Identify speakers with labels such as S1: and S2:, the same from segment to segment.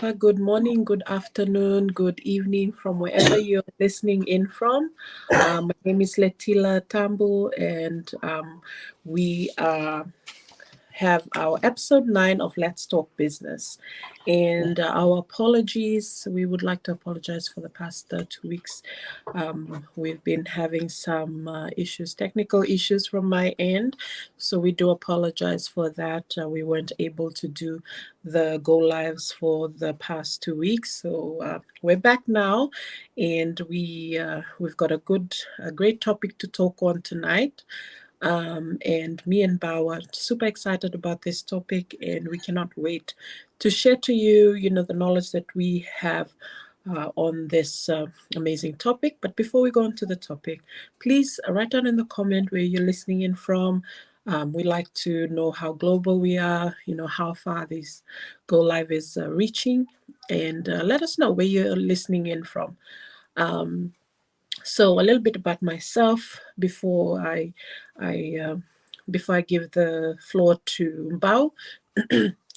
S1: Binaka. Good morning, good afternoon, good evening from wherever you're listening in from. My name is Letila Tambu, and we have our episode 9 of Let's Talk Business. And our apologies, we would like to apologize for the past 2 weeks. We've been having some issues, technical issues from my end. So we do apologize for that. We weren't able to do the go lives for the past 2 weeks. So we're back now, and we've got a great topic to talk on tonight. And me and Bao are super excited about this topic, and we cannot wait to share to you, the knowledge that we have on this amazing topic. But before we go on to the topic, please write down in the comment where you're listening in from. We like to know how global we are, how far this go live is reaching, and let us know where you're listening in from. So a little bit about myself before I give the floor to Bao.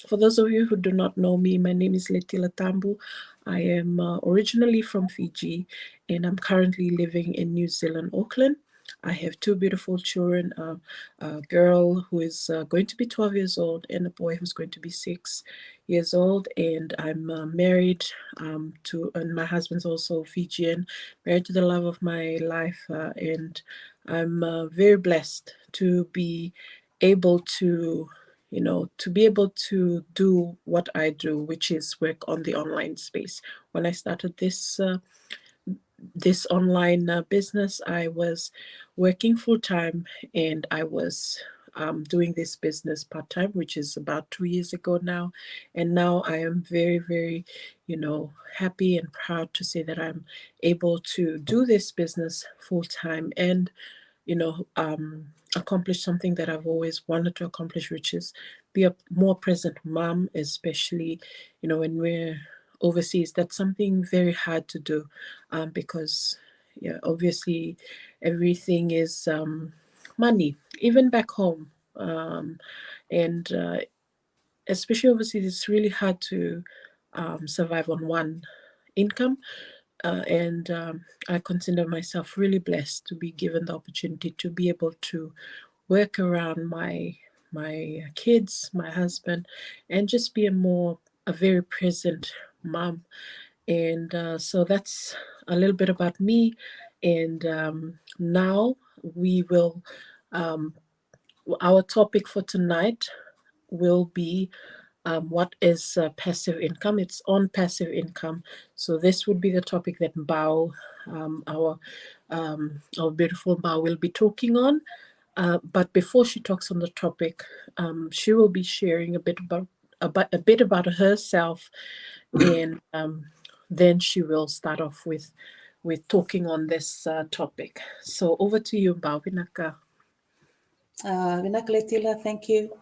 S1: For those of you who do not know me, my name is Letila Tambu. I am originally from Fiji, and I'm currently living in New Zealand, Auckland. I have 2 beautiful children, a girl who is going to be 12 years old and a boy who's going to be 6 years old. And I'm married and my husband's also Fijian, married to the love of my life. And I'm very blessed to be able to do what I do, which is work on the online space. When I started this online business, I was working full time, and I was doing this business part time, which is about 2 years ago now. And now I am very, very, happy and proud to say that I'm able to do this business full time and, accomplish something that I've always wanted to accomplish, which is be a more present mom, especially, when we're overseas. That's something very hard to do because obviously everything is money, even back home. And especially overseas, it's really hard to survive on one income. And I consider myself really blessed to be given the opportunity to be able to work around my kids, my husband, and just be a very present mom. And so that's a little bit about me. And now we will, our topic for tonight will be what is passive income. It's on passive income. So this would be the topic that Bao, our beautiful Bao, will be talking on. But before she talks on the topic, she will be sharing a bit about herself, and then she will start off with talking on this topic. So over to you, Bao Binaka.
S2: Vinaka Letila, thank you.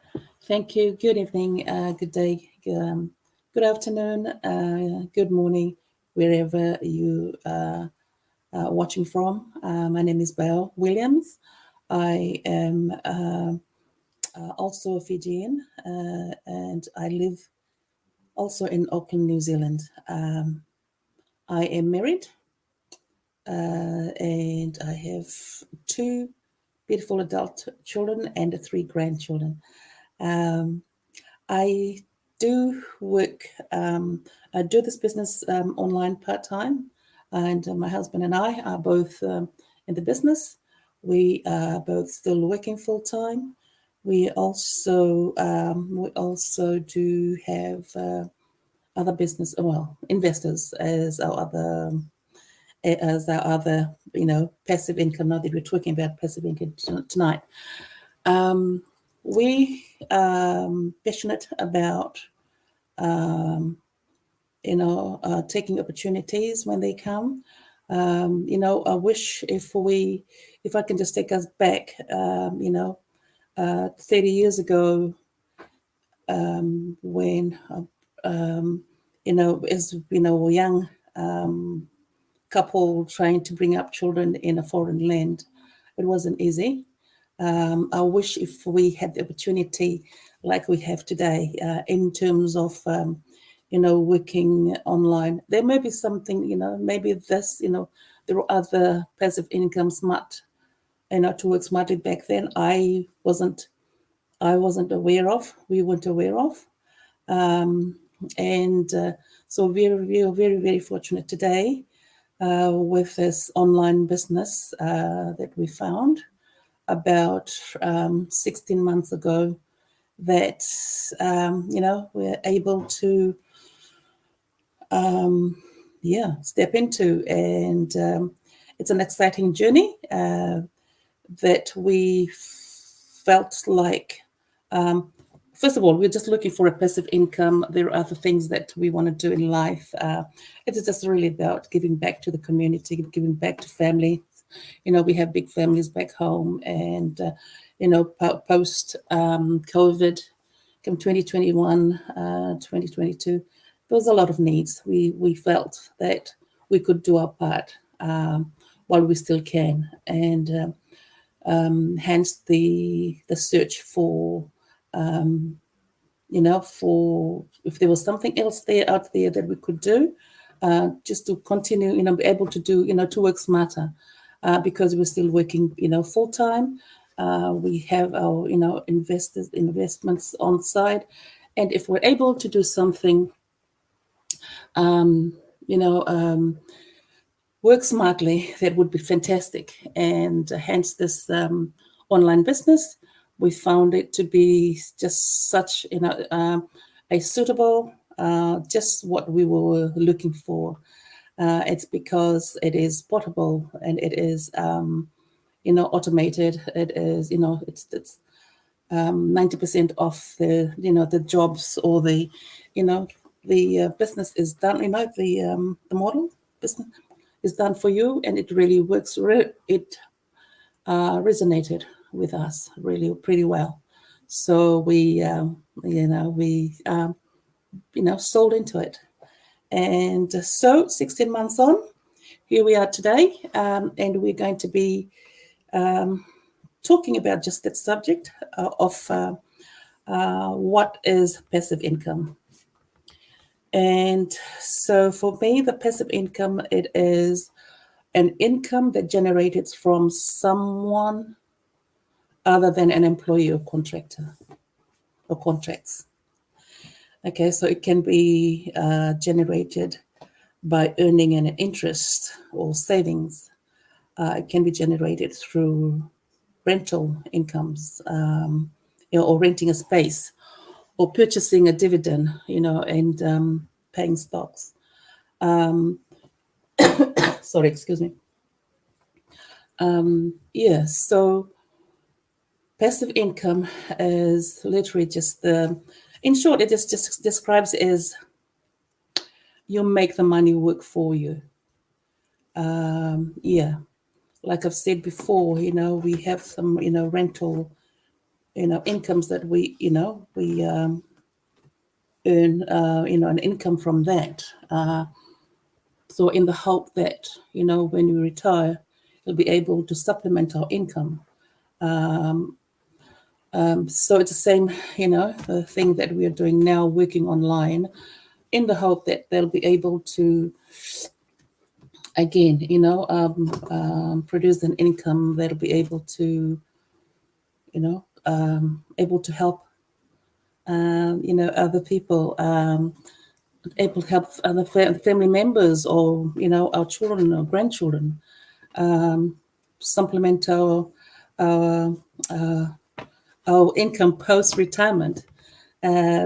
S2: Thank you. Good evening, good day, good afternoon, good morning, wherever you are watching from. My name is Bao Williams. I am also a Fijian, and I live also in Auckland, New Zealand. I am married, and I have 2 beautiful adult children and 3 grandchildren. I do work, I do this business online part-time, and my husband and I are both in the business. We are both still working full-time. We also do have other business, investors as our other passive income. Now that we're talking about passive income tonight, we are passionate about taking opportunities when they come. I wish if I can just take us back 30 years ago, when as a young couple trying to bring up children in a foreign land, it wasn't easy. I wish if we had the opportunity like we have today, in terms of working online. There may be something, maybe this, there are other passive income smart, to work smartly back then. I wasn't aware of. We weren't aware of, and so we are very, very fortunate today with this online business that we found about 16 months ago, that we're able to step into, and it's an exciting journey that we felt like, first of all, we're just looking for a passive income. There are other things that we want to do in life. It is just really about giving back to the community, giving back to family. We have big families back home, and post COVID, from 2021, 2022, there was a lot of needs. We felt that we could do our part while we still can, and hence the search for for if there was something else out there that we could do, just to continue, be able to do, to work smarter, because we're still working, full time. We have our, investments on side, and if we're able to do something, work smartly, that would be fantastic. And hence this online business, we found it to be just such, a suitable, just what we were looking for. It's because it is portable, and it is, automated. It is, it's 90% of the jobs, or the business is done. The model business is done for you, and it really works. It resonated with us really pretty well. So we sold into it, and so 16 months on, here we are today, and we're going to be talking about just that subject of what is passive income. And so for me, the passive income, it is an income that generated from someone other than an employee or contractor or contracts. Okay, so it can be generated by earning an interest or savings. It can be generated through rental incomes, or renting a space, or purchasing a dividend, and paying stocks. Sorry, excuse me. So passive income is literally just in short, it just describes as you make the money work for you. Like I've said before, we have some, rental, incomes that we earn, an income from that. So in the hope that, when we retire, we'll be able to supplement our income. So it's the same, the thing that we are doing now, working online, in the hope that they'll be able to, again, produce an income that'll be able to, able to help, other people, able to help other family members, or, our children or grandchildren, supplement our income post-retirement,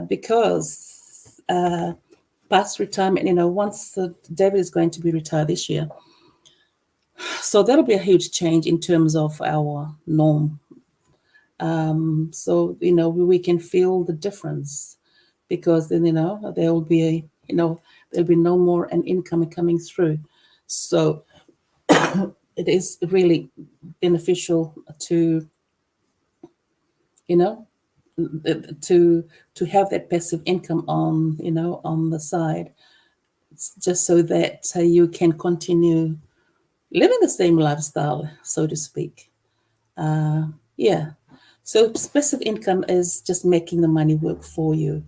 S2: because past retirement, once David is going to be retired this year, so that'll be a huge change in terms of our norm. So we can feel the difference, because then there will be there'll be no more an income coming through. So it is really beneficial to to have that passive income on on the side, just so that you can continue living the same lifestyle, so to speak. So passive income is just making the money work for you.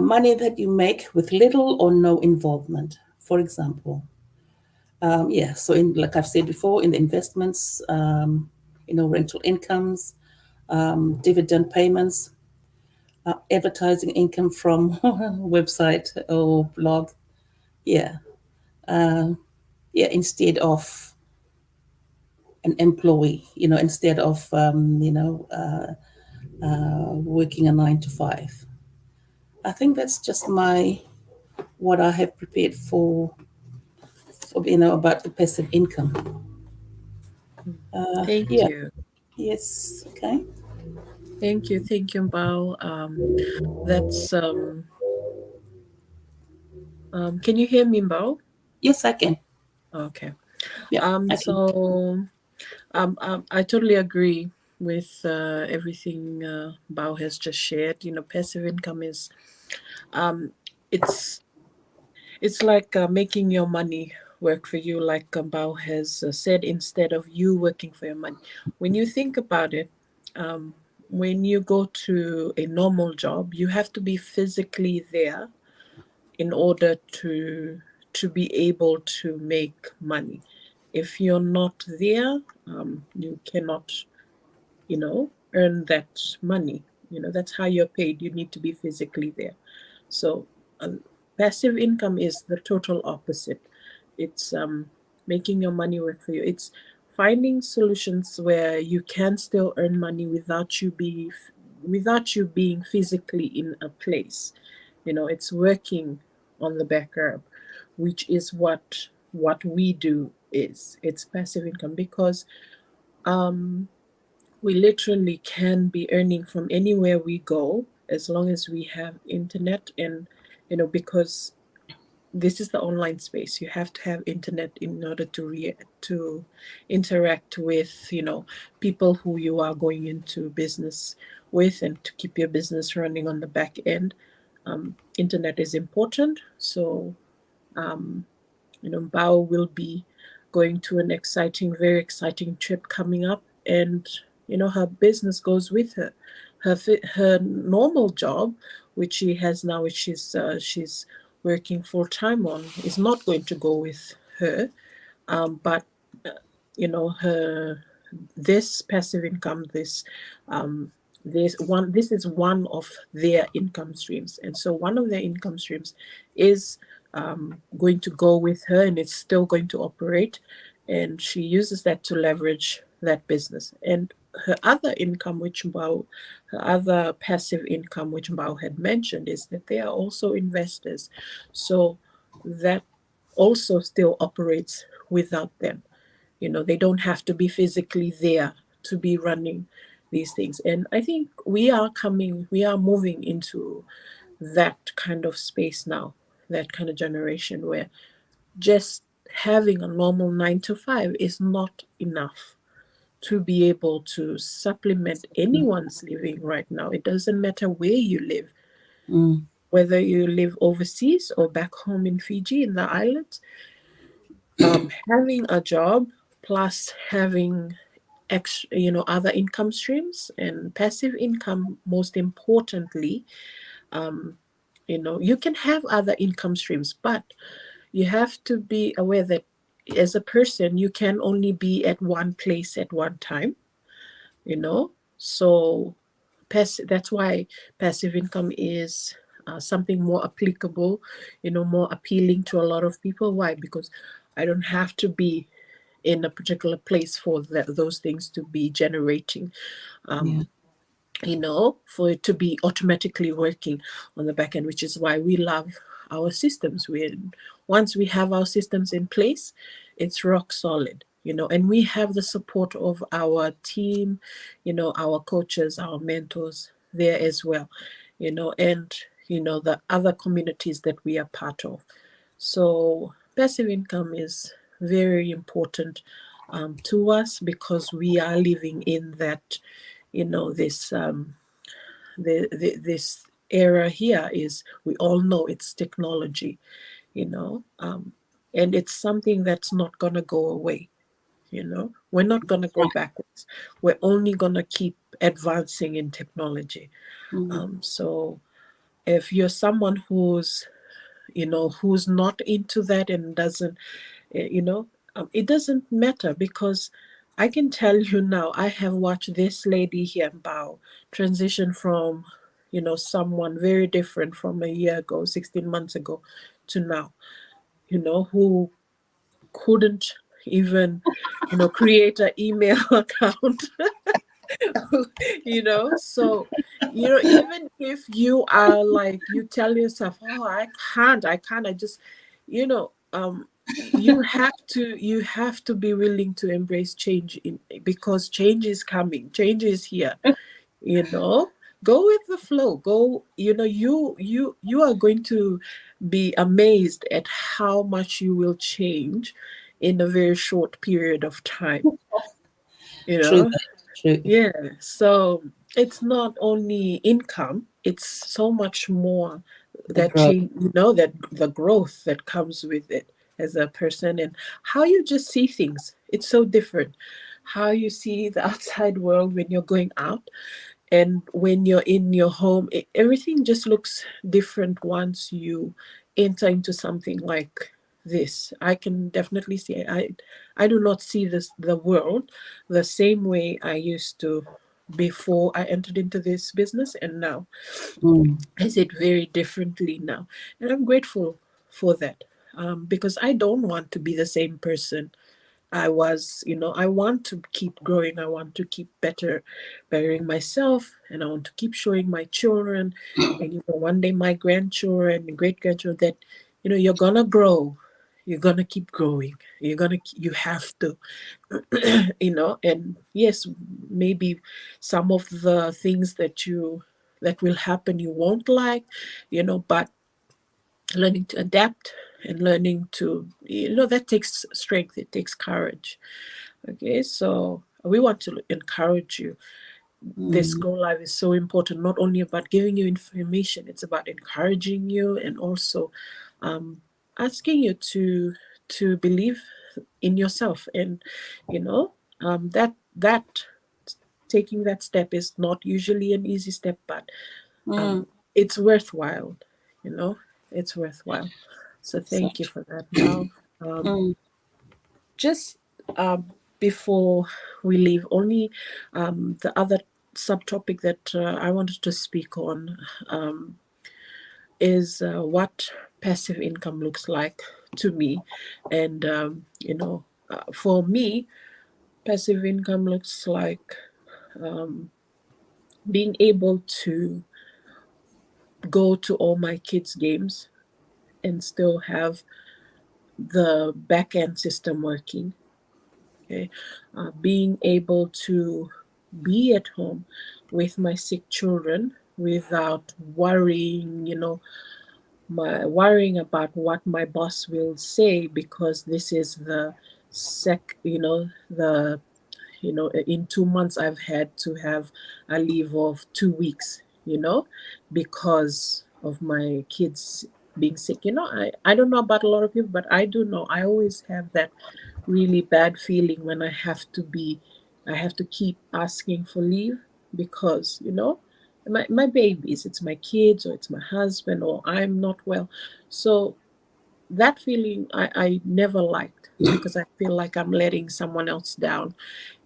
S2: money that you make with little or no involvement. For example, so in, like I've said before, in the investments, rental incomes, dividend payments, advertising income from website or blog. Yeah, instead of an employee, instead of working a 9 to 5. I think that's just what I have prepared for about the passive income.
S1: Thank
S2: Yeah.
S1: you.
S2: Yes. Okay.
S1: Thank you. Thank you, Bao. That's can you hear me, Bao?
S2: Yes, I can.
S1: Okay.
S2: Yeah, I can.
S1: So I totally agree with everything Bao has just shared. Passive income is it's like making your money work for you, like Bao has said, instead of you working for your money. When you think about it, when you go to a normal job, you have to be physically there in order to be able to make money. If you're not there, you cannot, earn that money. That's how you're paid. You need to be physically there. So passive income is the total opposite. It's making your money work for you. It's finding solutions where you can still earn money without you being physically in a place. It's working on the back end, which is what we do. It's passive income, because um we literally can be earning from anywhere we go, as long as we have internet. And because this is the online space, you have to have internet in order to interact with people who you are going into business with, and to keep your business running on the back end. Internet is important. So Bao will be going to an very exciting trip coming up, and her business goes with her. Her normal job, which she has now, which she's working full time on, is not going to go with her. But her this passive income, this is one of their income streams. And so one of their income streams is going to go with her, and it's still going to operate, and she uses that to leverage that business. And her other income, her other passive income, which Bao had mentioned, is that they are also investors. So that also still operates without them. They don't have to be physically there to be running these things. And I think we are moving into that kind of space now, that kind of generation where just having a normal 9 to 5 is not enough to be able to supplement anyone's living right now. It doesn't matter where you live, whether you live overseas or back home in Fiji, in the islands. Having a job plus having other income streams and passive income, most importantly, you can have other income streams, but you have to be aware that as a person, you can only be at one place at one time. So that's why passive income is something more applicable, more appealing to a lot of people. Why? Because I don't have to be in a particular place for those things to be generating, for it to be automatically working on the back end, which is why we love our systems. Once we have our systems in place, it's rock solid, and we have the support of our team, our coaches, our mentors there as well, and the other communities that we are part of. So passive income is very important to us, because we are living in that, this era here. Is we all know it's technology, and it's something that's not going to go away. We're not going to go backwards. We're only going to keep advancing in technology. So if you're someone who's, who's not into that and doesn't, it doesn't matter, because I can tell you now, I have watched this lady here, Bao, transition from, someone very different from a year ago, 16 months ago, to now, who couldn't even, create an email account. So, even if you are like, you tell yourself, oh, I can't, I just, you know you have to be willing to embrace change, because change is coming, change is here. you know go with the flow. Go, you are going to be amazed at how much you will change in a very short period of time. you
S2: True
S1: know
S2: that. True.
S1: yeah, so it's not only income, it's so much more
S2: The
S1: that
S2: growth.
S1: change, that the growth that comes with it as a person, and how you just see things. It's so different. How you see the outside world when you're going out, and when you're in your home, everything just looks different once you enter into something like this. I can definitely say, I do not see the world the same way I used to before I entered into this business, and now
S2: Mm.
S1: I see it very differently now, and I'm grateful for that, because I don't want to be the same person I was. I want to keep growing. I want to keep bettering myself, and I want to keep showing my children, and one day my grandchildren and great grandchildren, that you're gonna grow, you're gonna keep growing, you have to, and yes, maybe some of the things that will happen you won't like, but learning to adapt, and learning to, that takes strength, it takes courage. Okay, so we want to encourage you. This
S2: Mm.
S1: Go Live is so important, not only about giving you information, it's about encouraging you, and also um, asking you to believe in yourself. And that taking that step is not usually an easy step, but
S2: Mm.
S1: um, it's worthwhile. you know it's worthwhile. So
S2: So
S1: thank you for that, Bao. um,
S2: mm.
S1: just before we leave, only the other subtopic that I wanted to speak on is what passive income looks like to me. And for me, passive income looks like being able to go to all my kids' games and still have the back end system working. Okay, being able to be at home with my sick children without worrying about what my boss will say, because this is the sec, the in 2 months I've had to have a leave of 2 weeks, because of my kids being sick. I don't know about a lot of people, but I do know, I always have that really bad feeling when I have to keep asking for leave, because my babies, it's my kids, or it's my husband, or I'm not well. So that feeling I never liked, because I feel like I'm letting someone else down,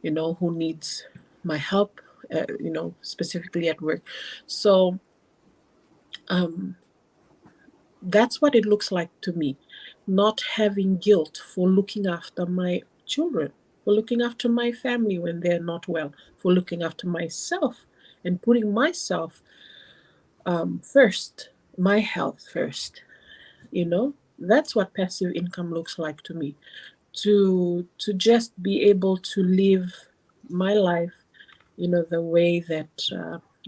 S1: who needs my help, specifically at work. So um, that's what it looks like to me. Not having guilt for looking after my children, for looking after my family when they're not well, for looking after myself and putting myself first, my health first. That's what passive income looks like to me. To just be able to live my life, the way that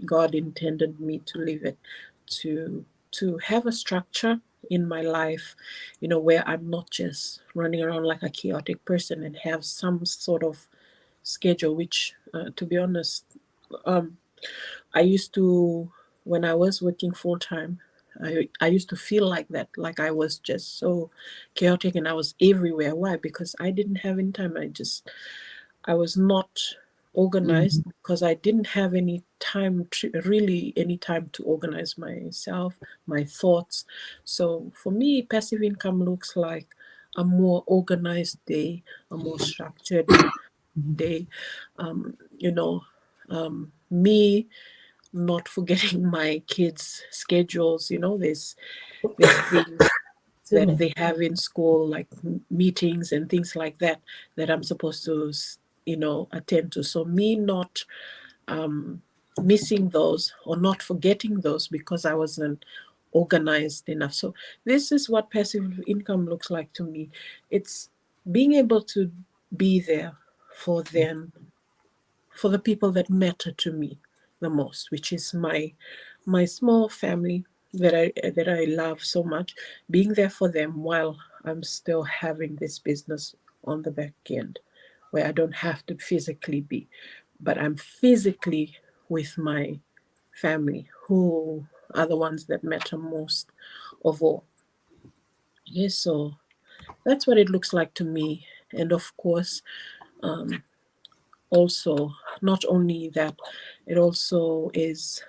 S1: God intended me to live it, to have a structure in my life, where I'm not just running around like a chaotic person, and have some sort of schedule, which, to be honest, um, I used to, when I was working full time, I used to feel like that, like I was just so chaotic and I was everywhere. Why? Because I didn't have any time. I was not organized because I didn't have any time to organize myself, my thoughts. So for me, passive income looks like a more organized day, a more structured day. Me not forgetting my kids' schedules. There's things that they have in school, like meetings and things like that I'm supposed to attend to. So me not missing those or not forgetting those because I wasn't organized enough. So this is what passive income looks like to me. It's being able to be there for them, for the people that matter to me the most, which is my small family that I love so much, being there for them while I'm still having this business on the back end where I don't have to physically be, but I'm physically with my family who are the ones that matter most of all. Yes, so that's what it looks like to me. And of course, also, not only that, it also is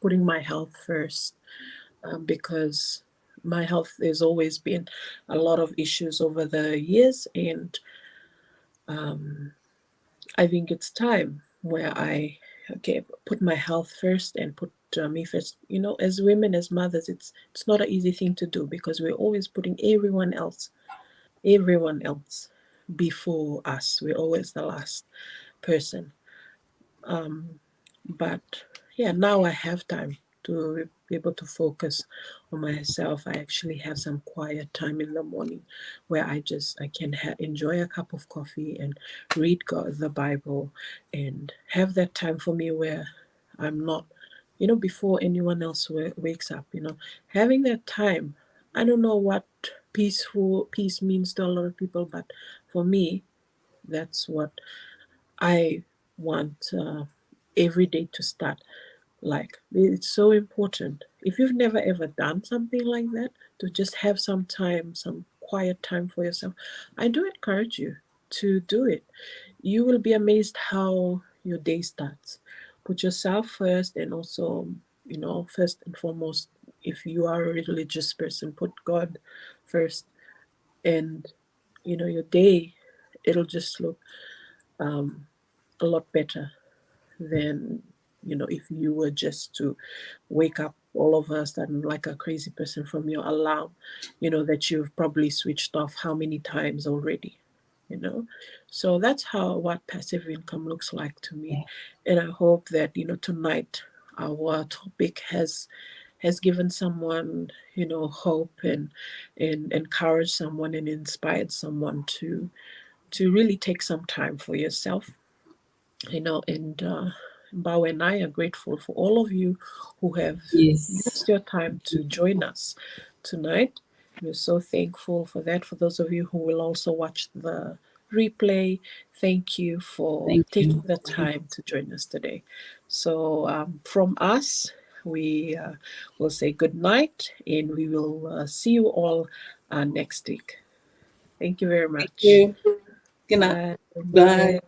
S1: putting my health first, because my health has always been a lot of issues over the years, and I think it's time where I put my health first and put me first. As women, as mothers, it's not an easy thing to do because we're always putting everyone else before us. We're always the last person. But yeah, now I have time to be able to focus on myself. I actually have some quiet time in the morning where I can enjoy a cup of coffee and read the Bible and have that time for me where I'm not, before anyone else wakes up. Having that time. I don't know what peace means to a lot of people, but for me, that's what I want every day to start. Like, it's so important. If you've never ever done something like that, to just have some time, some quiet time for yourself, I do encourage you to do it. You will be amazed how your day starts. Put yourself first, and also, first and foremost, if you are a religious person, put God first, and your day, it'll just look a lot better than if you were just to wake up all of a sudden like a crazy person from your alarm, that you've probably switched off how many times already. So that's what passive income looks like to me. And I hope that tonight our topic has given someone hope, and encouraged someone and inspired someone to really take some time for yourself. And Bao and I are grateful for all of you who have
S2: Yes.
S1: used your time to join us tonight. We're so thankful for that. For those of you who will also watch the replay, thank you for
S2: Thank
S1: taking
S2: you.
S1: the time to join us today. So from us, we will say good night, and we will see you all next week. Thank you very
S2: Thank
S1: much.
S2: you. Good night.
S1: Bye.
S2: Bye.
S1: Bye.